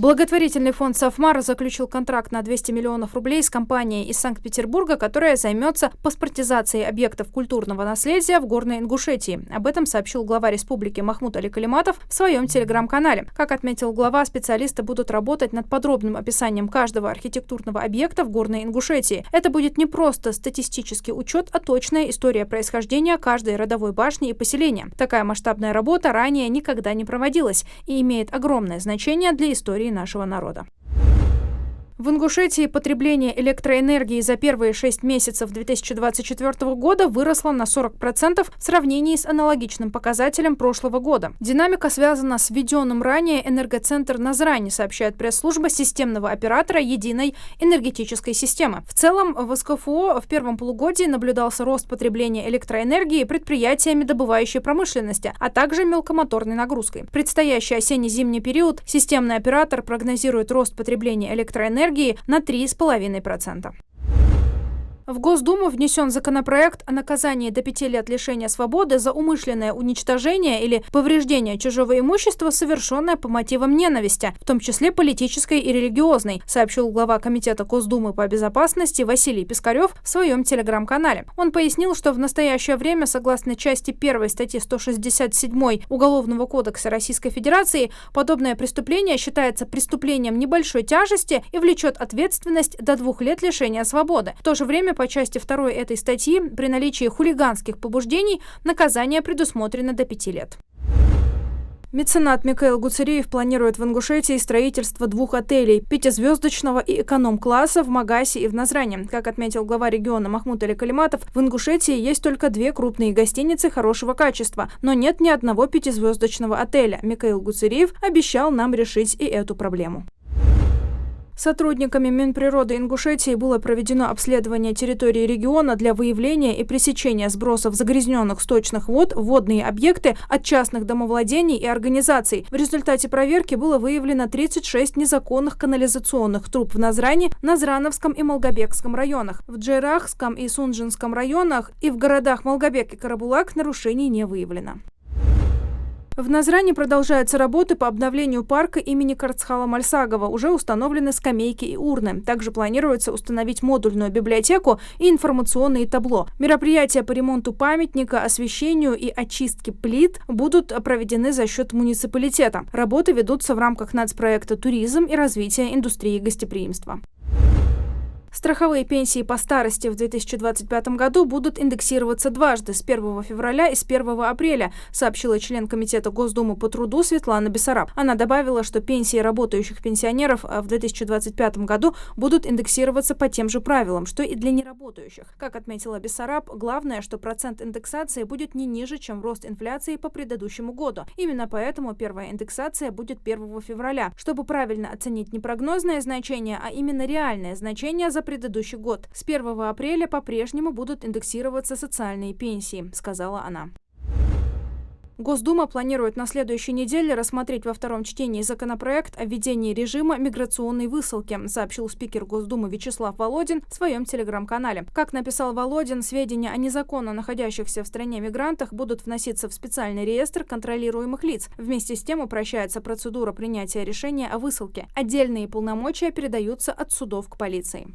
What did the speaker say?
Благотворительный фонд «Сафмар» заключил контракт на 200 миллионов рублей с компанией из Санкт-Петербурга, которая займется паспортизацией объектов культурного наследия в Горной Ингушетии. Об этом сообщил глава республики Махмуд Аликалиматов в своем телеграм-канале. Как отметил глава, специалисты будут работать над подробным описанием каждого архитектурного объекта в Горной Ингушетии. Это будет не просто статистический учет, а точная история происхождения каждой родовой башни и поселения. Такая масштабная работа ранее никогда не проводилась и имеет огромное значение для истории нашего народа. В Ингушетии потребление электроэнергии за первые 6 месяцев 2024 года выросло на 40% в сравнении с аналогичным показателем прошлого года. Динамика связана с введенным ранее энергоцентр Назрани, сообщает пресс-служба системного оператора единой энергетической системы. В целом, в СКФО в первом полугодии наблюдался рост потребления электроэнергии предприятиями добывающей промышленности, а также мелкомоторной нагрузкой. В предстоящий осенне-зимний период системный оператор прогнозирует рост потребления электроэнергии на 3,5%. В Госдуму внесен законопроект о наказании до 5 лет лишения свободы за умышленное уничтожение или повреждение чужого имущества, совершенное по мотивам ненависти, в том числе политической и религиозной, сообщил глава Комитета Госдумы по безопасности Василий Пискарев в своем телеграм-канале. Он пояснил, что в настоящее время, согласно части 1 статьи 167 Уголовного кодекса Российской Федерации, подобное преступление считается преступлением небольшой тяжести и влечет ответственность до 2 лет лишения свободы. В то же время по части 2 этой статьи при наличии хулиганских побуждений наказание предусмотрено до 5 лет. Меценат Микаил Гуцериев планирует в Ингушетии строительство 2 отелей 5-звездочного и эконом-класса в Магасе и в Назрани. Как отметил глава региона Махмуд Аликалиматов, в Ингушетии есть только 2 крупные гостиницы хорошего качества, но нет ни одного 5-звездочного отеля. Микаил Гуцериев обещал нам решить и эту проблему. Сотрудниками Минприроды Ингушетии было проведено обследование территории региона для выявления и пресечения сбросов загрязненных сточных вод в водные объекты от частных домовладений и организаций. В результате проверки было выявлено 36 незаконных канализационных труб в Назрани, Назрановском и Малгобекском районах. В Джейрахском и Сунжинском районах и в городах Малгобек и Карабулак нарушений не выявлено. В Назрани продолжаются работы по обновлению парка имени Карцхала Мальсагова. Уже установлены скамейки и урны. Также планируется установить модульную библиотеку и информационные табло. Мероприятия по ремонту памятника, освещению и очистке плит будут проведены за счет муниципалитета. Работы ведутся в рамках нацпроекта «Туризм и развитие индустрии гостеприимства». Страховые пенсии по старости в 2025 году будут индексироваться дважды – с 1 февраля и с 1 апреля, сообщила член Комитета Госдумы по труду Светлана Бессараб. Она добавила, что пенсии работающих пенсионеров в 2025 году будут индексироваться по тем же правилам, что и для неработающих. Как отметила Бессараб, главное, что процент индексации будет не ниже, чем рост инфляции по предыдущему году. Именно поэтому первая индексация будет 1 февраля, чтобы правильно оценить не прогнозное значение, а именно реальное значение за предыдущий год. С 1 апреля по-прежнему будут индексироваться социальные пенсии, сказала она. Госдума планирует на следующей неделе рассмотреть во втором чтении законопроект о введении режима миграционной высылки, сообщил спикер Госдумы Вячеслав Володин в своем телеграм-канале. Как написал Володин, сведения о незаконно находящихся в стране мигрантах будут вноситься в специальный реестр контролируемых лиц. Вместе с тем упрощается процедура принятия решения о высылке. Отдельные полномочия передаются от судов к полиции.